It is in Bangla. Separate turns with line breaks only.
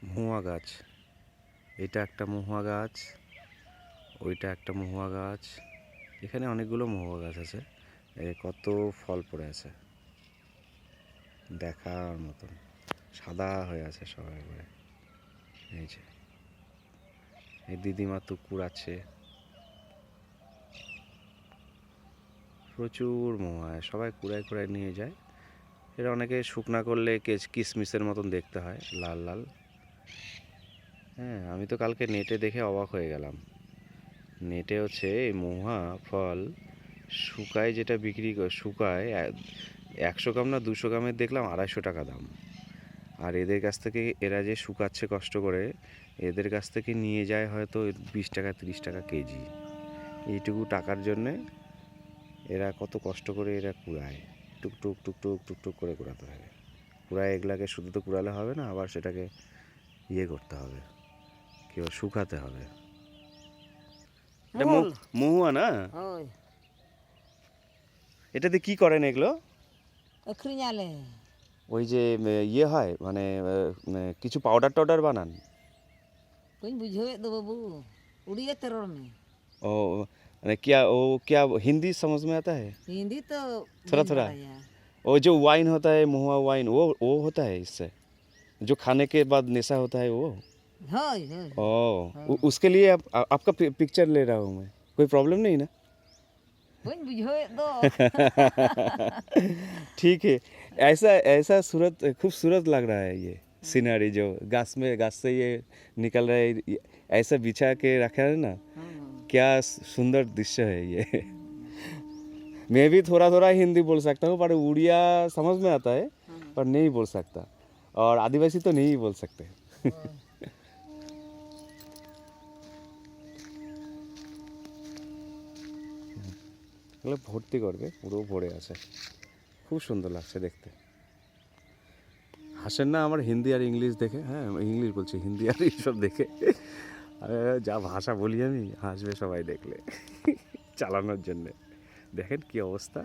মহুয়া গাছ, এটা একটা মহুয়া গাছ, ওইটা একটা মহুয়া গাছ। এখানে অনেকগুলো মহুয়া গাছ আছে। কত ফল পড়ে আছে দেখার মতন, সাদা হয়ে আছে সব একবারে। এই যে এই দিদিমা তো কুড়াচ্ছে, প্রচুর মহুয়া, সবাই কুড়ায় কুড়ায় নিয়ে যায়। এরা অনেকে শুকনা করলে কিশমিশের মতন দেখতে হয়, লাল লাল। হ্যাঁ, আমি তো কালকে নেটে দেখে অবাক হয়ে গেলাম। নেটে হচ্ছে এই মহুয়া ফল শুকায়, যেটা বিক্রি শুকায় 100 গ্রাম না 200 গ্রামের দেখলাম 250 টাকা দাম। আর এদের কাছ থেকে, এরা যে শুকাচ্ছে কষ্ট করে, এদের কাছ থেকে নিয়ে যায় হয়তো 20 টাকা 30 টাকা কেজি। এইটুকু টাকার জন্যে এরা কত কষ্ট করে এরা কুড়ায়, টুকটুক টুকটুক টুকটুক করে কুড়াতে থাকে। কুড়ায় এগুলাকে শুধু তো কুড়ালে হবে না, আবার সেটাকে ইয়ে করতে হবে, কি শুকাতে হবে। এটা মহুয়া না? এটাতে কি করেন এগুলো? ওই যে ইয়ে হয় মানে কিছু পাউডার টাউডার বানান?
বাবু उड़िया तरह में।
ओ क्या वो क्या हिंदी समझ में आता है?
हिंदी तो
थोड़ा थोड़ा। वो जो वाइन होता है, महुआ वाइन, वो होता है इससे, जो खाने के बाद नशा होता है वो। उसके लिए आपका पिक्चर ले रहा हूँ मैं, कोई प्रॉब्लम नहीं ना? ठीक है। ऐसा ऐसा खूबसूरत लग रहा है ये सीनरी, जो घास से ये निकल रहा है, ऐसा बिछा के रखा है ना, क्या सुंदर दृश्य है ये। मैं भी थोड़ा थोड़ा हिंदी बोल सकता हूँ, पर उड़िया समझ में आता है, पर नहीं बोल सकता, और आदिवासी तो नहीं बोल सकते। এগুলো ভর্তি করবে, পুরো ভরে আছে, খুব সুন্দর লাগছে দেখতে। হাসেন না আমার হিন্দি আর ইংলিশ দেখে? হ্যাঁ, ইংলিশ বলছি, হিন্দি আর এইসব দেখে যা ভাষা বলি আমি, হাসবে সবাই দেখলে চালানোর জন্যে। দেখেন কি অবস্থা।